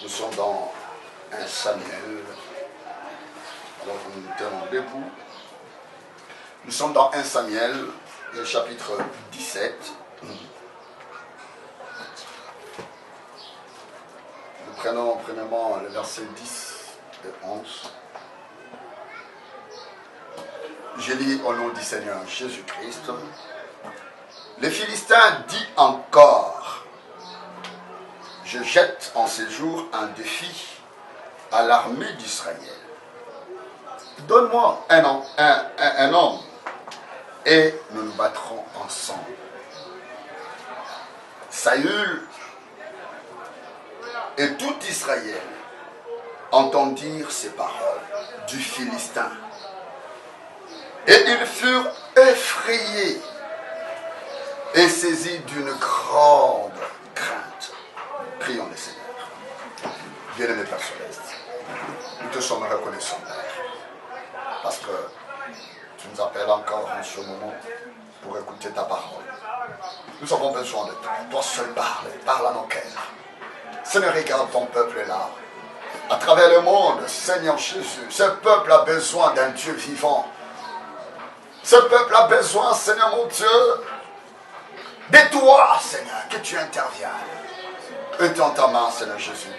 Nous sommes dans 1 Samuel. Alors que nous nous tenons debout. Nous sommes dans 1 Samuel, le chapitre 17. Nous prenons premièrement le verset 10 et 11. Je lis au nom du Seigneur Jésus-Christ. Les Philistins dit encore: je jette en ces jours un défi à l'armée d'Israël. Donne-moi un homme et nous nous battrons ensemble. Saül et tout Israël entendirent ces paroles du Philistin. Et ils furent effrayés et saisis d'une grande crainte. Prions le Seigneur. Bien-aimé Père Céleste, nous te sommes reconnaissants, parce que tu nous appelles encore en ce moment pour écouter ta parole. Nous avons besoin de toi. Toi seul parle à nos cœurs. Seigneur, regarde ton peuple là. À travers le monde, Seigneur Jésus, ce peuple a besoin d'un Dieu vivant. Ce peuple a besoin, Seigneur mon Dieu, de toi, Seigneur, que tu interviennes. Étends ta main, Seigneur Jésus.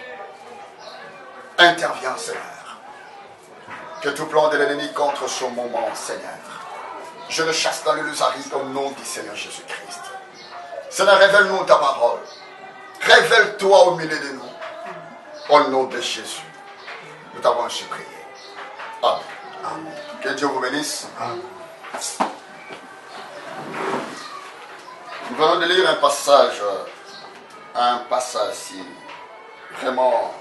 Interviens, Seigneur. Que tout plan de l'ennemi contre ce moment, Seigneur, je le chasse dans le Lusaris au nom du Seigneur Jésus-Christ. Seigneur, révèle-nous ta parole. Révèle-toi au milieu de nous. Au nom de Jésus. Nous t'avons ainsi prié. Amen. Amen. Que Dieu vous bénisse. Amen. Nous venons de lire un passage si vraiment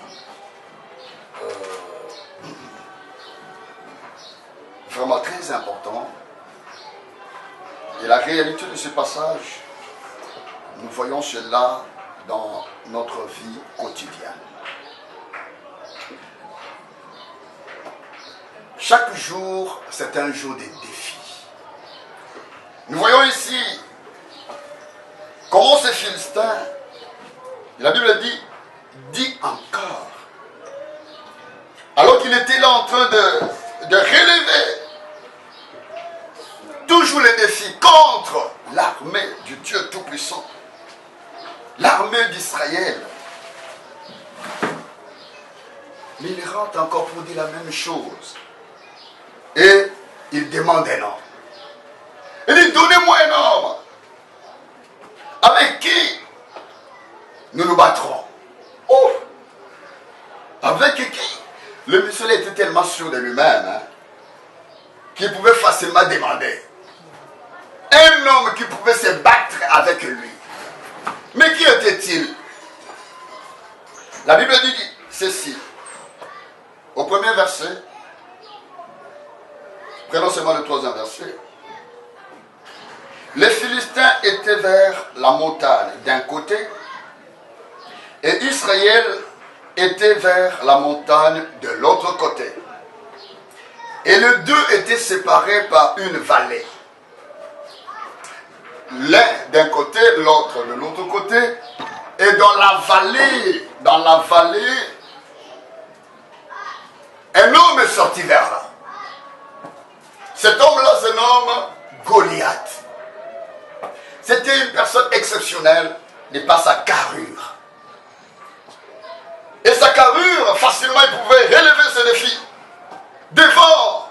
très important. Et la réalité de ce passage, nous voyons cela dans notre vie quotidienne. Chaque jour, c'est un jour de défis. Nous voyons ici comment ces Philistins, la Bible dit encore, alors qu'il était là en train de relever toujours les défis contre l'armée du Dieu Tout-Puissant, l'armée d'Israël. Mais il rentre encore pour dire la même chose. Et il demande un homme. Il dit: donnez-moi un homme avec qui nous nous battrons. Oh! Avec qui? Le monsieur était tellement sûr de lui-même qu'il pouvait facilement demander un homme qui pouvait se battre avec lui. Mais qui était-il? La Bible dit ceci. Au premier verset, prenons seulement le troisième verset. Les Philistins étaient vers la montagne d'un côté et Israël était vers la montagne de l'autre côté. Et les deux étaient séparés par une vallée. L'un d'un côté, l'autre de l'autre côté. Et dans la vallée, un homme est sorti vers là. Cet homme-là se nomme Goliath. C'était une personne exceptionnelle de par sa carrure. Et sa carrure, facilement, il pouvait relever ce défi. Devant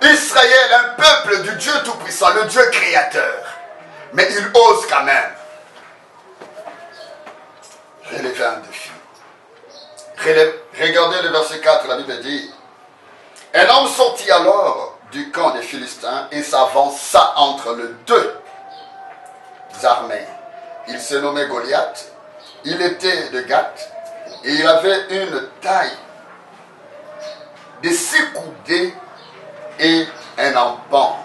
Israël, un peuple du Dieu Tout-Puissant, le Dieu créateur. Mais il ose quand même relever un défi. Regardez le verset 4, la Bible dit: un homme sortit alors du camp des Philistins et s'avança entre les deux armées. Il se nommait Goliath, il était de Gath et il avait une taille de 6 coudées et un empan.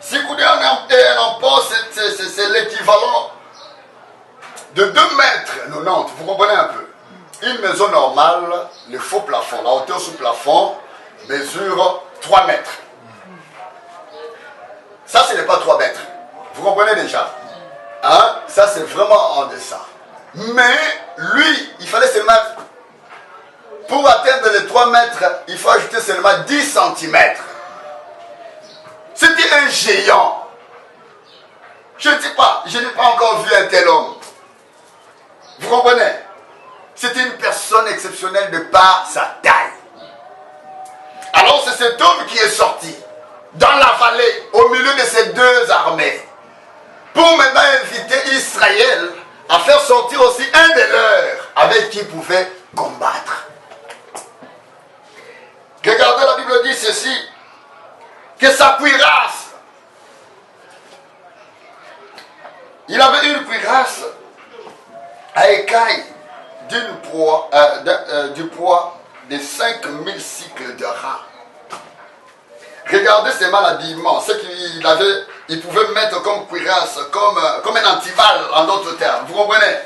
6 coudées et un empan, c'est l'équivalent de 2 mètres 90. Vous comprenez un peu? Une maison normale, le faux plafond, la hauteur sous plafond mesure 3 mètres. Ça, ce n'est pas 3 mètres. Vous comprenez déjà? Hein? Ça, c'est vraiment en deçà. Mais lui, il fallait seulement, pour atteindre les 3 mètres, il faut ajouter seulement 10 centimètres. C'était un géant. Je ne sais pas, je n'ai pas encore vu un tel homme. Vous comprenez? C'était une personne exceptionnelle de par sa taille. Alors c'est cet homme qui est sorti dans la vallée, au milieu de ces 2 armées, pour maintenant inviter Israël à faire sortir aussi un des leurs avec qui il pouvait combattre. Regardez, la Bible dit ceci, que sa cuirasse, il avait une cuirasse à écaille du poids de 5000 cycles de rang. Regardez ses malhabillements, ce qu'il avait, il pouvait mettre comme cuirasse, comme un antival en d'autres termes, vous comprenez?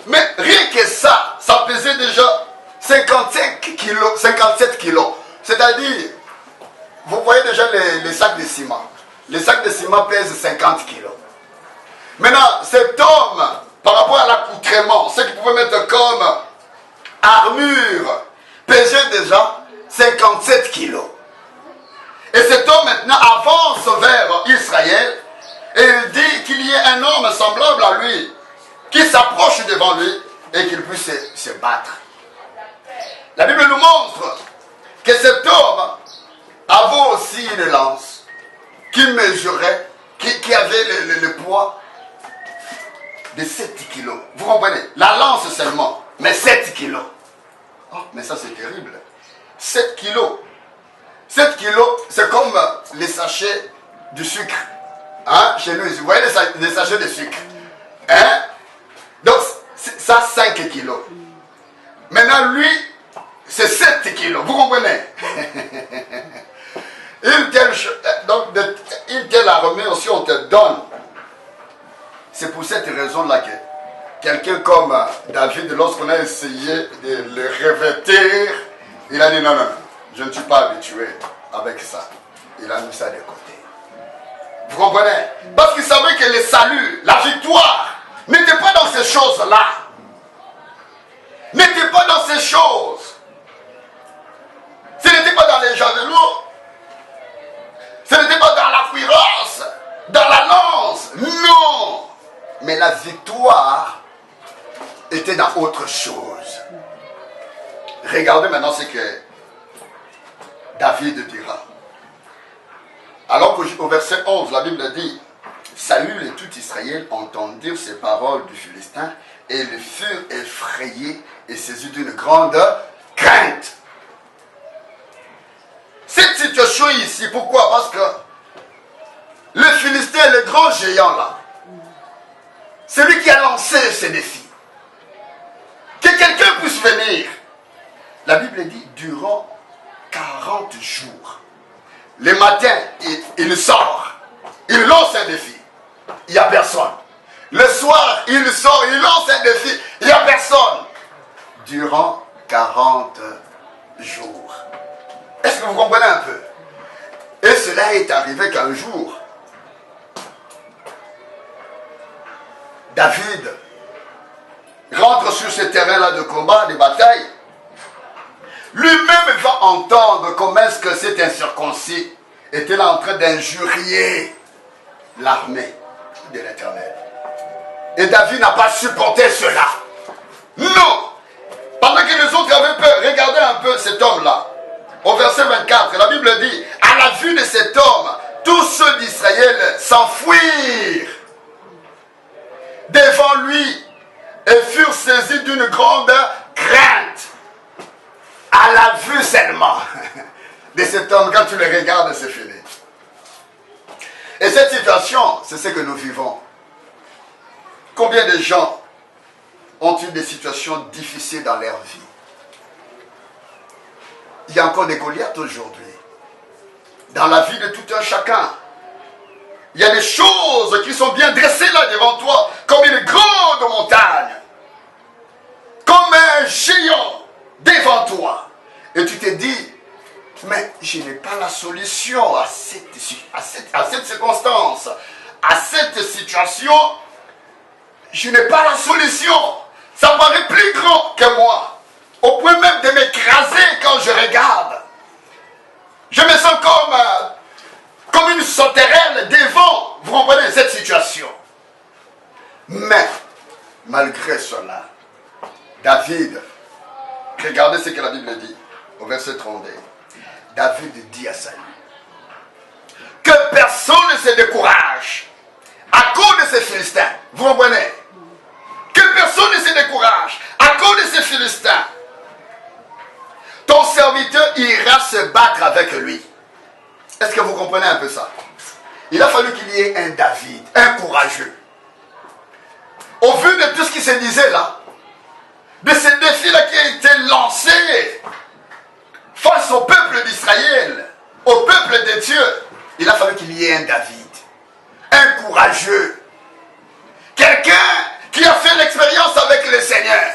Mais rien que ça, ça pesait déjà 57 kilos. C'est-à-dire, vous voyez déjà les sacs de ciment. Les sacs de ciment pèsent 50 kilos. Maintenant, cet homme, par rapport à l'accoutrement, ce qu'il pouvait mettre comme armure, pesait déjà 57 kilos. Et cet homme maintenant avance vers Israël et il dit qu'il y ait un homme semblable à lui qui s'approche devant lui et qu'il puisse se battre. La Bible nous montre que cet homme avait aussi une lance qui mesurait, qui avait le poids de 7 kilos. Vous comprenez? La lance seulement, mais 7 kilos. Oh, mais ça c'est terrible. 7 kilos. 7 kilos, c'est comme les sachets de sucre. Hein? Chez nous, vous voyez les sachets de sucre. Hein? Donc, ça 5 kilos. Maintenant, lui, c'est 7 kilos. Vous comprenez? Une telle armée aussi, on te donne. C'est pour cette raison-là que quelqu'un comme David, lorsqu'on a essayé de le revêtir, il a dit non, je ne suis pas habitué avec ça. Il a mis ça de côté. Vous comprenez? Parce qu'il savait que le salut, la victoire, n'était pas dans ces choses-là. N'était pas dans ces choses. Ce n'était pas dans les javelots. Ce n'était pas dans la cuirasse, dans la lance. Non. Mais la victoire était dans autre chose. Regardez maintenant ce que David dira. Alors qu'au verset 11, la Bible dit, Saül et tout Israël entendirent ces paroles du Philistin et ils furent effrayés et saisis d'une grande crainte. Cette situation ici, pourquoi? Parce que le Philistin, le grand géant là, c'est lui qui a lancé ce défi. Que quelqu'un puisse venir. La Bible dit, durant 40 jours, le matin, il sort, il lance un défi. Il n'y a personne. Le soir, il sort, il lance un défi. Il n'y a personne. Durant 40 jours. Est-ce que vous comprenez un peu? Et cela est arrivé qu'un jour, David rentre sur ce terrain-là de combat, de bataille. Lui-même va entendre comment est-ce que cet incirconcis était là en train d'injurier l'armée de l'Éternel. Et David n'a pas supporté cela. Non! Pendant que les autres avaient peur, regardez un peu cet homme-là. Au verset 24, la Bible dit, à la vue de cet homme, tous ceux d'Israël s'enfuirent devant lui et furent saisis d'une grande crainte. À la vue seulement de cet homme, quand tu le regardes, c'est fini. Et cette situation, c'est ce que nous vivons. Combien de gens ont eu des situations difficiles dans leur vie? Il y a encore des Goliaths aujourd'hui. Dans la vie de tout un chacun. Il y a des choses qui sont bien dressées là devant toi, comme une grande montagne. Comme un géant devant toi. Et tu te dis, mais je n'ai pas la solution à cette circonstance, à cette situation. je n'ai pas la solution. Ça paraît plus grand que moi. Au point même de m'écraser quand je regarde. Je me sens comme une sauterelle devant, vous comprenez, cette situation. Mais, malgré cela, David, regardez ce que la Bible dit, au verset 32. David dit à Saül, que personne ne se décourage à cause de ces Philistins. Vous comprenez? Que personne ne se décourage à cause de ces Philistins. Ton serviteur ira se battre avec lui. Est-ce que vous comprenez un peu ça? Il a fallu qu'il y ait un David, un courageux. Au vu de tout ce qui se disait là, de ce défi-là qui a été lancé face au peuple d'Israël, au peuple de Dieu, il a fallu qu'il y ait un David, un courageux, quelqu'un qui a fait l'expérience avec le Seigneur.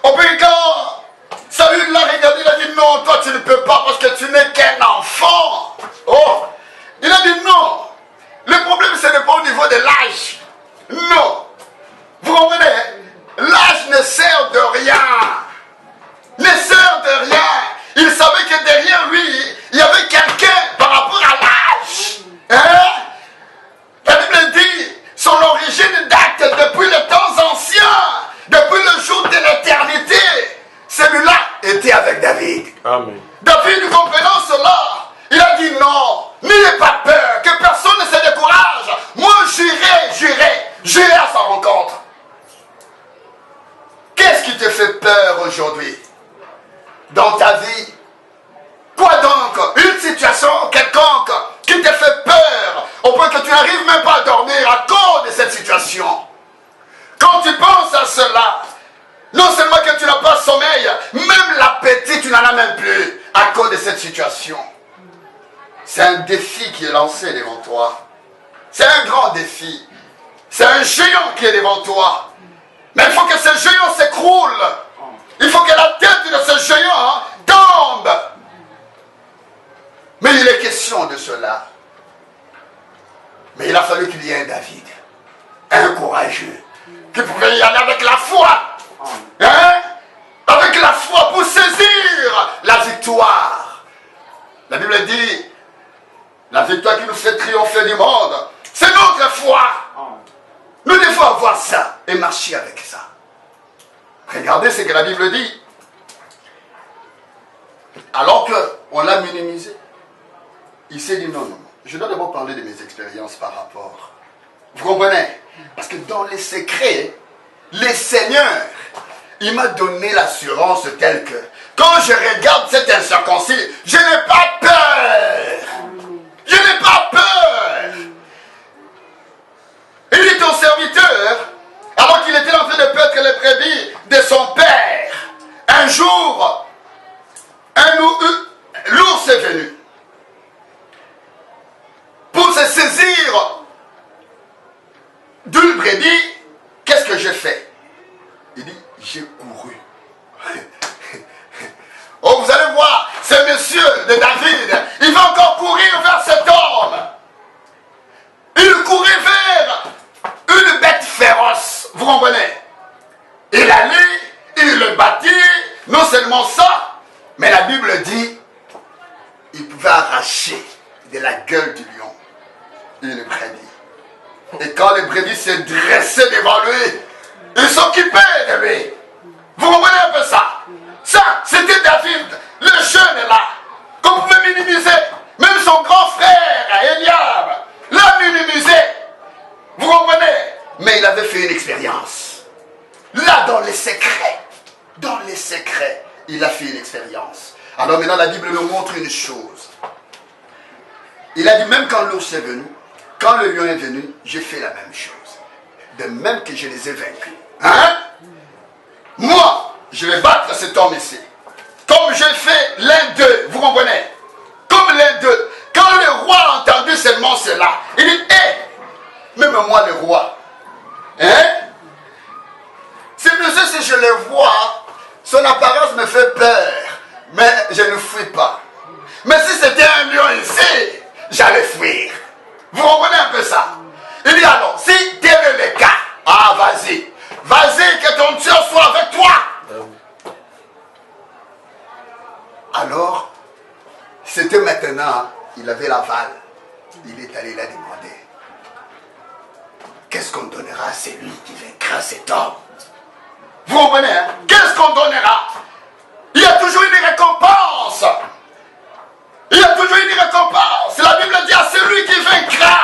Au plus quand Saül l'a regardé, il a dit non, toi tu ne peux pas parce que tu n'es qu'un enfant. Oh, il a dit non. Le problème ce n'est pas au niveau de l'âge. Non. Vous comprenez? L'âge ne sert de rien. Ne sert de rien. Il savait que derrière lui, il y avait quelqu'un par rapport à l'âge. Hein? La Bible dit, son origine date depuis les temps anciens, depuis le jour de l'éternité. Celui-là était avec David. Amen. David, comprenant cela, il a dit non, n'ayez pas peur, que personne ne se décourage. Moi, j'irai à sa rencontre. Qu'est-ce qui te fait peur aujourd'hui dans ta vie? Quoi donc? Une situation quelconque qui te fait peur au point que tu n'arrives même pas à dormir à cause de cette situation. Quand tu penses à cela, non seulement que tu n'as pas sommeil, même l'appétit, tu n'en as même plus à cause de cette situation. C'est un défi qui est lancé devant toi. C'est un grand défi. C'est un géant qui est devant toi. Mais il faut que ce géant s'écroule. Il faut que la tête de ce géant tombe. Mais il est question de cela. Mais il a fallu qu'il y ait un David, un courageux, qui pouvait y aller avec la foi. Hein? Avec la foi pour saisir la victoire. La Bible dit, la victoire qui nous fait triompher du monde, c'est notre foi. Nous devons avoir ça et marcher avec ça. Regardez ce que la Bible dit. Alors qu'on l'a minimisé, il s'est dit non, non, je dois d'abord parler de mes expériences par rapport. Vous comprenez? Parce que dans les secrets, le Seigneur, il m'a donné l'assurance telle que quand je regarde cet incirconcis, je n'ai pas peur. Je n'ai pas peur. Il dit au serviteur, alors qu'il était en train de paître les brebis de son père, un jour, l'ours est venu pour se saisir d'une brebis. Qu'est-ce que j'ai fait? Il dit, j'ai couru. Oh, vous allez voir, ce monsieur de David, il va encore courir vers cet homme. Il courait vers une bête féroce, vous comprenez? Il allait, il le battit, non seulement ça, mais la Bible dit, il pouvait arracher de la gueule du lion une brebis. Et quand les brebis se dressaient devant lui, il s'occupait de lui. Vous comprenez un peu ça? Ça, c'était David, le jeune là, qu'on pouvait minimiser. Même son grand frère, Eliab, l'a minimisé. Vous comprenez? Mais il avait fait une expérience. Là, dans les secrets, il a fait une expérience. Alors maintenant, la Bible nous montre une chose. Il a dit, même quand l'ours est venu, quand le lion est venu, j'ai fait la même chose. De même que je les ai vaincus. Hein? Moi, je vais battre cet homme ici. Comme j'ai fait l'un d'eux, vous comprenez? Comme l'un d'eux. Quand le roi a entendu seulement cela, il dit, hé, même moi le roi. Hein? C'est monsieur, si je le vois, son apparence me fait peur. Mais je ne fuis pas. Mais si c'était un lion ici, j'allais fuir. Vous comprenez un peu ça? Il dit alors, si tel est le cas, Vas-y, que ton Dieu soit avec toi. Alors, c'était maintenant, il avait l'aval. Il est allé la demander. Qu'est-ce qu'on donnera à celui qui vaincra cet homme? Vous comprenez, hein? Qu'est-ce qu'on donnera? Il y a toujours une récompense. Il y a toujours une récompense. La Bible dit à celui qui vaincra,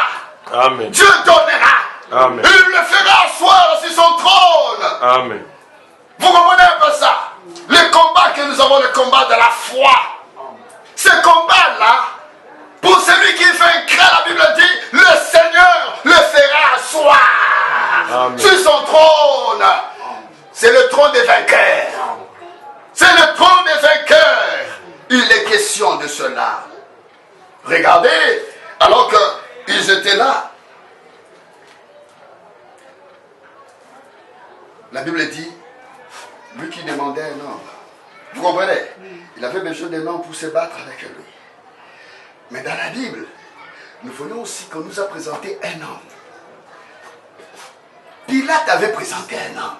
Amen. Dieu donnera. Amen. Il le fera asseoir sur son trône. Amen. Vous comprenez un peu ça? Le combat que nous avons, le combat de la foi. Ce combat-là, pour celui qui vaincra, la Bible dit, le Seigneur le fera asseoir sur son trône. C'est le trône des vainqueurs. C'est le trône des vainqueurs. Il est question de cela. Regardez, alors qu'ils étaient là, la Bible dit, lui qui demandait un homme, vous comprenez? Il avait besoin d'un homme pour se battre avec lui. Mais dans la Bible, nous voyons aussi qu'on nous a présenté un homme. Pilate avait présenté un homme.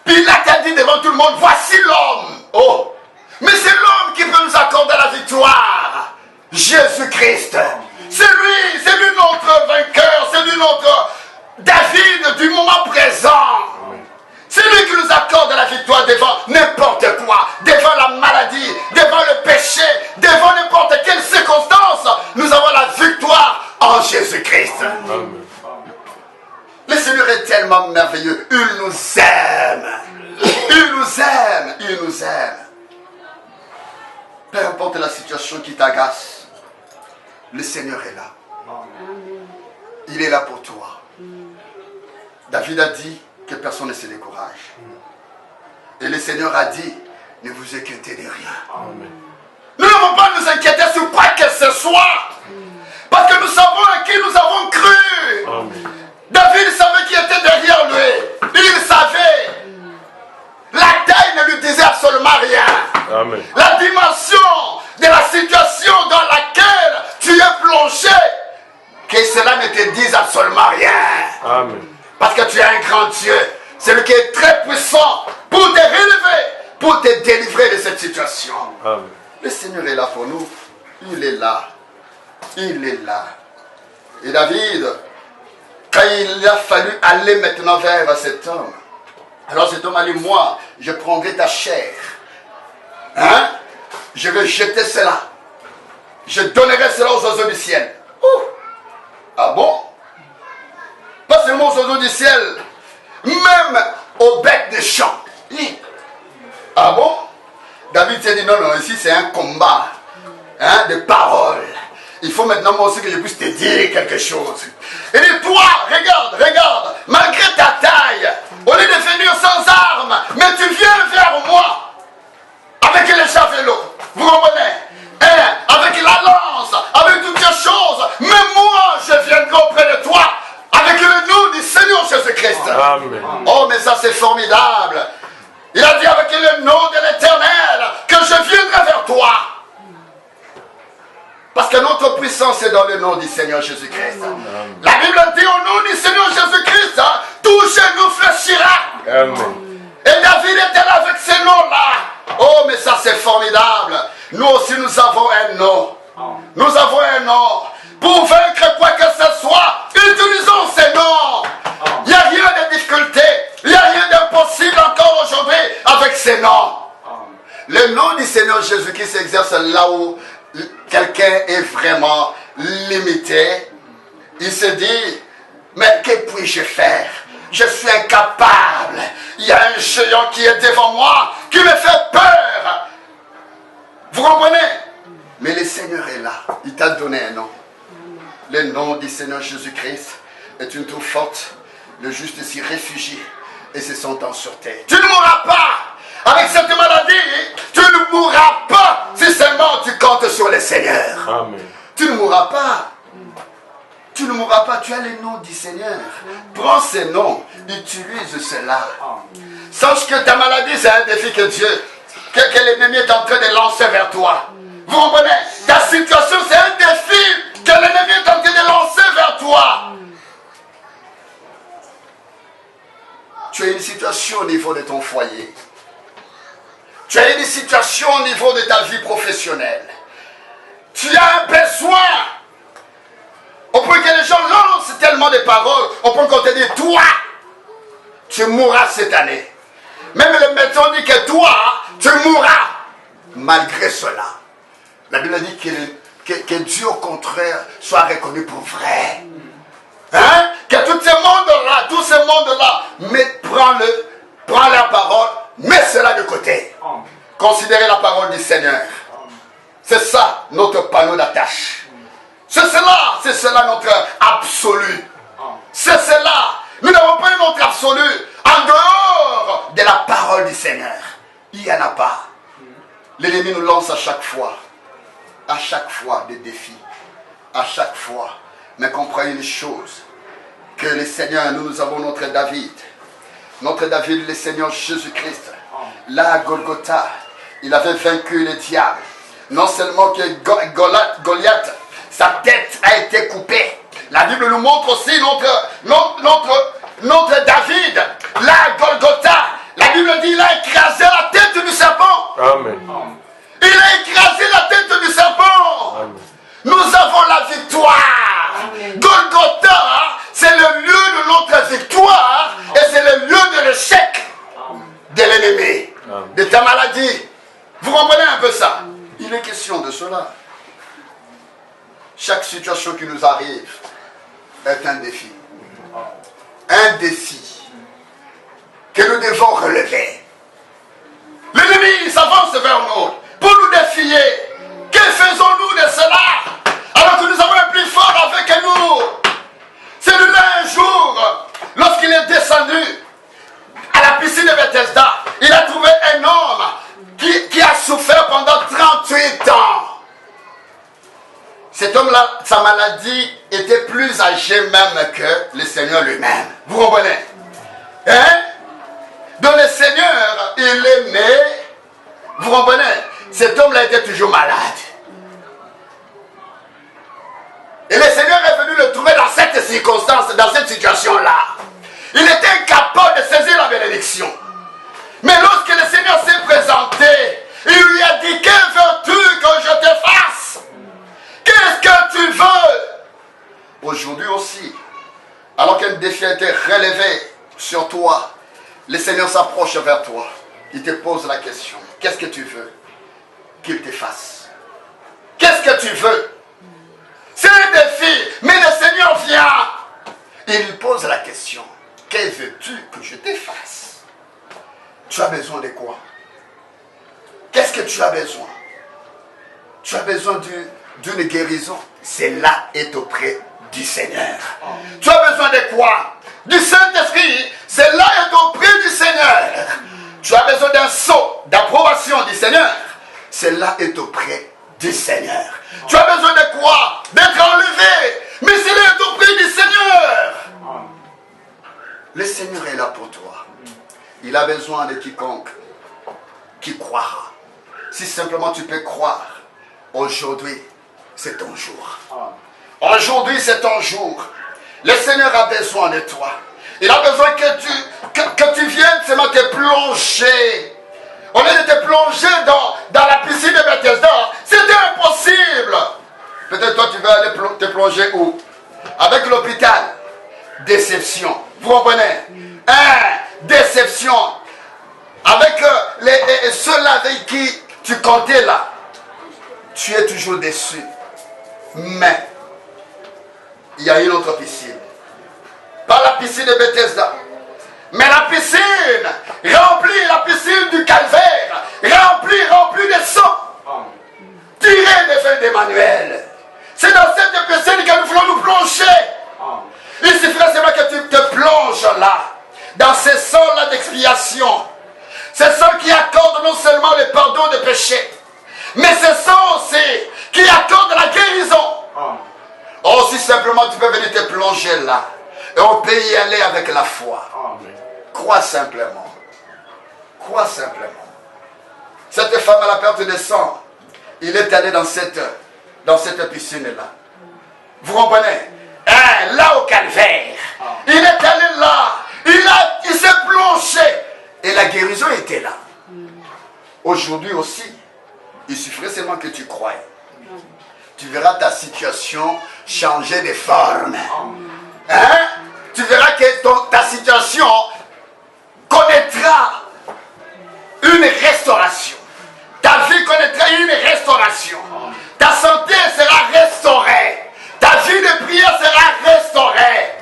Pilate a dit devant tout le monde, voici l'homme. Oh, mais c'est l'homme qui peut nous accorder la victoire. Jésus-Christ. C'est lui notre vainqueur, c'est lui notre David du moment présent. C'est lui qui nous accorde la victoire devant n'importe quoi, devant la maladie, devant le péché, devant n'importe quelle circonstance. Nous avons la victoire en Jésus-Christ. Le Seigneur est tellement merveilleux. Il nous aime. Il nous aime. Il nous aime. Peu importe la situation qui t'agace, le Seigneur est là. Il est là pour toi. David a dit que personne ne se décourage. Et le Seigneur a dit, ne vous inquiétez de rien. Nous n'avons pas à nous inquiéter sur quoi que ce soit. Parce que nous savons à qui nous avons cru. David savait qui était derrière lui. Il savait. La taille ne lui disait absolument rien. La dimension de la situation dans laquelle tu es plongé, que cela ne te dise absolument rien. Parce que tu es un grand Dieu. C'est lui qui est très puissant pour te relever, pour te délivrer de cette situation. Le Seigneur est là pour nous. Il est là. Il est là. Et David, quand il a fallu aller maintenant vers cet homme, alors cet homme a dit, moi, je prendrai ta chair. Hein? Je vais jeter cela. Je donnerai cela aux oiseaux du ciel. Ouh. Ah bon? Pas seulement aux oiseaux du ciel, même aux bêtes des champs. Ah bon? David s'est dit, non, non, ici c'est un combat de paroles. Il faut maintenant moi aussi que je puisse te dire quelque chose. Et dit, toi, regarde, malgré ta taille, au lieu de venir sans armes, mais tu viens vers moi avec le javelot. Vous comprenez? Avec la lance, avec toutes ces choses. Mais moi, je viendrai auprès de toi avec le nom du Seigneur Jésus-Christ. Oh, mais ça c'est formidable. Il a dit avec le nom de l'Éternel que je viendrai vers toi. Parce que notre puissance est dans le nom du Seigneur Jésus-Christ. La Bible dit au nom du Seigneur Jésus-Christ, tout genou fléchira. Et David était là avec ces noms-là. Oh, mais ça c'est formidable. Nous aussi nous avons un nom. Nous avons un nom. Pour vaincre quoi que ce soit, utilisons ces noms. Il n'y a rien de difficulté. Il n'y a rien d'impossible encore aujourd'hui avec ces noms. Le nom du Seigneur Jésus-Christ s'exerce là où quelqu'un est vraiment limité. Il se dit, mais que puis-je faire? Je suis incapable. Il y a un géant qui est devant moi, qui me fait peur. Vous comprenez? Mais le Seigneur est là. Il t'a donné un nom. Le nom du Seigneur Jésus-Christ est une tour forte. Le juste s'y réfugie et se sent en sûreté. Tu ne mourras pas avec cette maladie. Tu ne mourras pas si seulement tu comptes sur le Seigneur. Amen. Tu ne mourras pas. Tu ne mourras pas. Tu as le nom du Seigneur. Prends ce nom. Utilise cela. Sache que ta maladie, c'est un défi que Dieu, que l'ennemi est en train de lancer vers toi. Vous comprenez? Ta situation, c'est un défi que l'ennemi est en train de lancer vers toi. Tu as une situation au niveau de ton foyer. Tu as une situation au niveau de ta vie professionnelle. Tu as un besoin. On peut que les gens lancent tellement de paroles. On peut qu'on te dise, toi, tu mourras cette année. Même le médecin dit que toi, tu mourras. Malgré cela, la Bible dit que Dieu au contraire soit reconnu pour vrai. Hein? Que tous ces mondes-là, prends la parole, mets cela de côté. Considérez la parole du Seigneur. C'est ça notre panneau d'attache. C'est cela notre absolu. C'est cela. Nous n'avons pas un autre absolu en dehors de la parole du Seigneur. Il n'y en a pas. L'ennemi nous lance à chaque fois des défis. À chaque fois. Mais comprenez une chose, que le Seigneur, nous avons notre David. Notre David, le Seigneur Jésus-Christ. Là, à Golgotha, il avait vaincu le diable. Non seulement que Goliath, sa tête a été coupée. La Bible nous montre aussi notre David. Là, à Golgotha, la Bible dit qu'il a écrasé la tête du serpent. Amen. Il a écrasé la tête du serpent. Amen. Nous avons la victoire. Amen. Golgotha, c'est le lieu de notre victoire et c'est le lieu de l'échec de l'ennemi, de ta maladie. Vous comprenez un peu ça? Il est question de cela. Chaque situation qui nous arrive est un défi. Un défi que nous devons relever. L'ennemi s'avance vers nous pour nous défier. Que faisons-nous de cela alors que nous avons un plus fort avec nous? C'est là un jour, lorsqu'il est descendu à la piscine de Bethesda, il a trouvé un homme qui a souffert pendant 38 ans. Cet homme-là, sa maladie était plus âgée même que le Seigneur lui-même. Vous comprenez? Hein? Donc le Seigneur, il est né. Vous comprenez? Cet homme-là était toujours malade. Et le Seigneur est venu le trouver dans cette circonstance, dans cette situation-là. Il était incapable de saisir la bénédiction. Mais lorsque le Seigneur s'est présenté, il lui a dit, que veux-tu que je te fasse? Qu'est-ce que tu veux? Aujourd'hui aussi, alors qu'un défi a été relevé sur toi, le Seigneur s'approche vers toi. Il te pose la question. Qu'est-ce que tu veux qu'il te fasse? Qu'est-ce que tu veux? C'est un défi, mais le Seigneur vient. Il pose la question. Que veux-tu que je te fasse? Tu as besoin de quoi? Qu'est-ce que tu as besoin? Tu as besoin d'une guérison. Cela est auprès du Seigneur. Tu as besoin de quoi? Du Saint-Esprit. Cela est auprès du Seigneur. Tu as besoin d'un sceau d'approbation du Seigneur. Cela est auprès du Seigneur. Tu as besoin de quoi? D'être enlevé. Mais cela est auprès du Seigneur. Le Seigneur est là pour toi. Il a besoin de quiconque qui croira. Si simplement tu peux croire, aujourd'hui, c'est ton jour. Aujourd'hui, c'est ton jour. Le Seigneur a besoin de toi. Il a besoin que tu viennes seulement te plonger. Au lieu de te plonger dans la piscine de Bethesda, c'était impossible. Peut-être toi, tu veux aller te plonger où? Avec l'hôpital. Déception. Vous comprenez? Déception. Avec ceux-là avec qui tu comptais là. Tu es toujours déçu. Mais, il y a une autre piscine. Pas la piscine de Bethesda. Mais la piscine remplie, la piscine du calvaire, remplie de sang. Tirée des feuilles d'Emmanuel. C'est dans cette piscine que nous voulons nous plonger. Il suffirait seulement que tu te plonges là, dans ce sang-là d'expiation. Ce sang qui accorde non seulement le pardon des péchés, mais ce sang aussi qui accorde la guérison. Oh, si simplement tu peux venir te plonger là, et on peut y aller avec la foi. Crois simplement. Crois simplement. Cette femme à la perte de sang, il est allé dans cette piscine-là. Vous comprenez? Là au calvaire. Il est allé là. Il s'est plongé Aujourd'hui aussi, il suffirait seulement que tu croies. Tu verras ta situation changer de forme. Hein? Tu verras que ta situation connaîtra une restauration. Ta vie connaîtra une restauration. Ta santé sera restaurée. Ta vie de prière sera restaurée.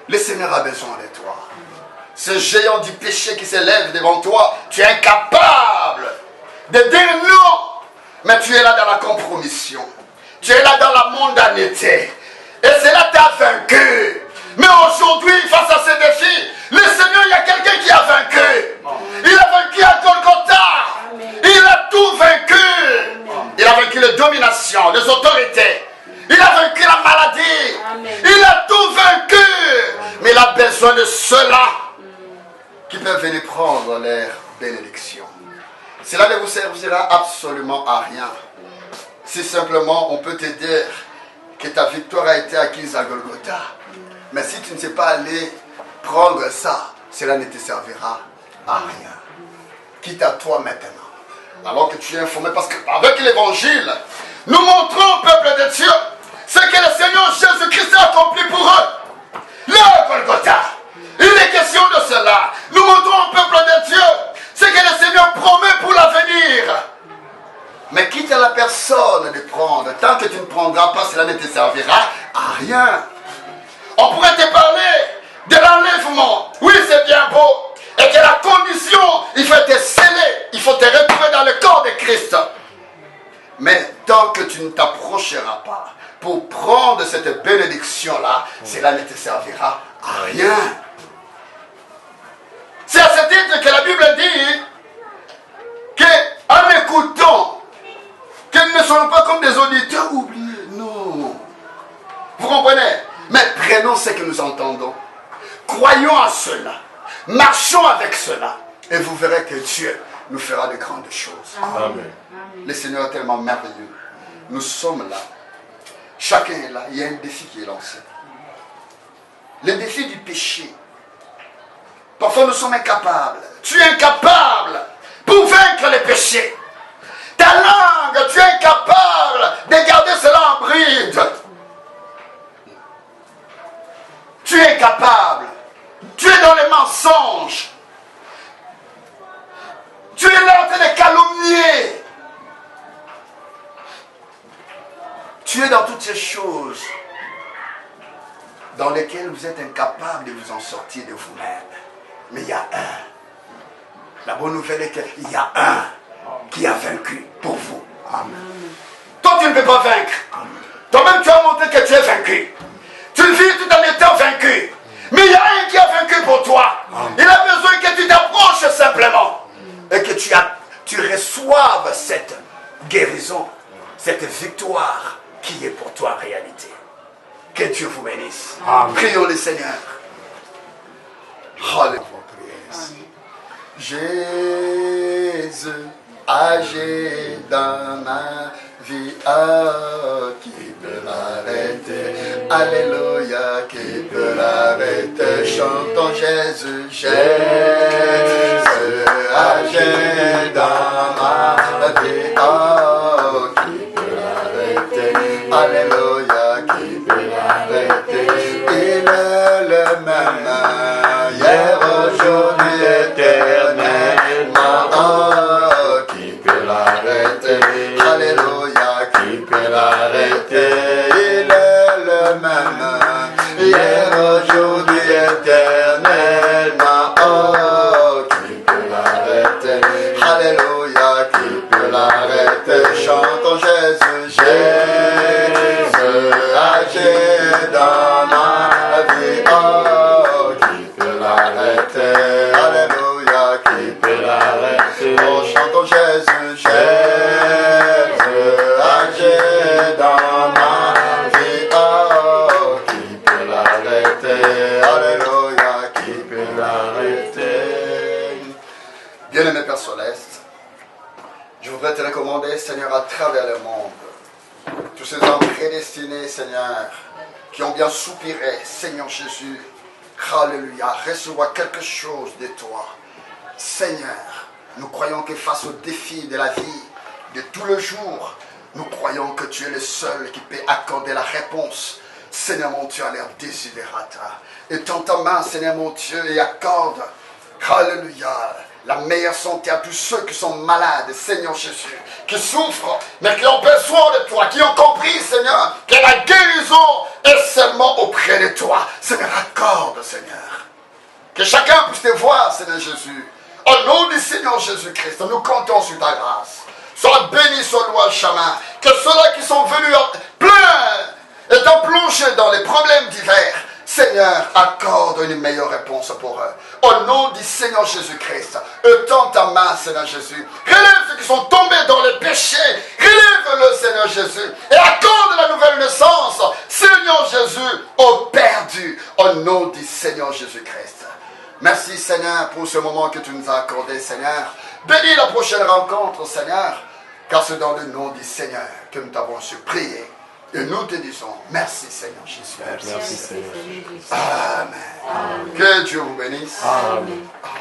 Le Seigneur a besoin de toi. Ce géant du péché qui s'élève devant toi, tu es incapable de dire non. Mais tu es là dans la compromission. Tu es là dans la mondanité. Et cela t'a vaincu. Mais aujourd'hui, face à ces défis, le Seigneur, il y a quelqu'un qui a vaincu. Il a vaincu à Golgotha. Il a tout vaincu. Il a vaincu les dominations, les autorités. Il a vaincu la maladie. Il a tout vaincu. Mais il a besoin de ceux-là qui peuvent venir prendre leur bénédiction. Cela ne vous servira absolument à rien. Si simplement on peut te dire que ta victoire a été acquise à Golgotha. Mais si tu ne sais pas aller prendre ça, cela ne te servira à rien. Quitte à toi maintenant. Alors que tu es informé, parce qu'avec l'évangile, nous montrons au peuple de Dieu ce que le Seigneur Jésus-Christ a accompli pour eux. Le Golgotha. Il est question de cela. Nous montrons au peuple de Dieu ce que le Seigneur promet pour l'avenir. Mais quitte à la personne de prendre. Tant que tu ne prendras pas, cela ne te servira à rien. On pourrait te parler de l'enlèvement. Oui, c'est bien beau. Et que la condition, il faut te sceller. Il faut te retrouver dans le corps de Christ. Mais tant que tu ne t'approcheras pas pour prendre cette bénédiction-là, cela ne te servira à rien. C'est à ce titre que la Bible dit qu'en écoutant, que nous ne soyons pas comme des auditeurs oubliés. Non. Vous comprenez? Mais prenons ce que nous entendons. Croyons à cela. Marchons avec cela. Et vous verrez que Dieu nous fera de grandes choses. Amen. Le Seigneur est tellement merveilleux. Nous sommes là. Chacun est là. Il y a un défi qui est lancé. Le défi du péché. Parfois nous sommes incapables. Tu es incapable pour vaincre les péchés. Ta langue, tu es incapable de garder cela en bride. Tu es incapable. Tu es dans les mensonges. Tu es là en train de calomnier. Tu es dans toutes ces choses dans lesquelles vous êtes incapable de vous en sortir de vous-même. Mais il y a un. La bonne nouvelle est qu'il y a un qui a vaincu pour vous. Amen. Toi, tu ne peux pas vaincre. Toi-même, tu as montré que tu es vaincu. Tu vis tout en étant vaincu. Mais il y a un qui a vaincu pour toi. Amen. Il a besoin que tu t'approches simplement. Et que tu reçoives cette guérison, cette victoire qui est pour toi en réalité. Que Dieu vous bénisse. Amen. Prions le Seigneur. Alléluia. Jésus, âgé dans ma vie, qui peut l'arrêter? Alléluia, qui peut l'arrêter? Chantons Jésus, Jésus, âgé dans ma vie, qui peut l'arrêter? Alléluia, qui peut l'arrêter? Il est le même hier, aujourd'hui, éternellement. Qui peut l'arrêter? Alléluia, qui peut l'arrêter? Il est le même hier, aujourd'hui, éternellement. Qui peut l'arrêter? Alléluia, qui peut l'arrêter? Chantons Jésus, Jésus, âgé dans ma vie. Qui peut l'arrêter? Alléluia, qui peut l'arrêter? Oh, chantons Jésus, Jésus, âgé dans ma vie. Qui peut l'arrêter? Alléluia, qui peut l'arrêter? Bien-aimé Père Céleste, je voudrais te recommander, Seigneur, à travers le monde, tous ces hommes prédestinés, Seigneur, qui ont bien soupiré, Seigneur Jésus, alléluia, recevoir quelque chose de toi. Seigneur, Nous croyons que face aux défis de la vie, de tout le jour, nous croyons que tu es le seul qui peut accorder la réponse. Seigneur mon Dieu, à leur desiderata. Étends ta main, Seigneur mon Dieu, et accorde, alléluia, la meilleure santé à tous ceux qui sont malades, Seigneur Jésus, qui souffrent, mais qui ont besoin de toi, qui ont compris, Seigneur, que la guérison est seulement auprès de toi. Seigneur, accorde, Seigneur. Que chacun puisse te voir, Seigneur Jésus. Au nom du Seigneur Jésus-Christ, nous comptons sur ta grâce. Sois béni, sois loué le chemin. Que ceux-là qui sont venus pleins, étant plongés dans les problèmes divers, Seigneur, accorde une meilleure réponse pour eux. Au nom du Seigneur Jésus-Christ, étends ta main, Seigneur Jésus. Relève ceux qui sont tombés dans les péchés. Relève-le, Seigneur Jésus. Et accorde la nouvelle naissance, Seigneur Jésus, aux perdus. Au nom du Seigneur Jésus-Christ. Merci, Seigneur, pour ce moment que tu nous as accordé, Seigneur. Bénis la prochaine rencontre, Seigneur. Car c'est dans le nom du Seigneur que nous t'avons su prier. Et nous te disons merci, Seigneur Jésus. Merci, Seigneur. Amen. Que Dieu vous bénisse. Amen. Amen.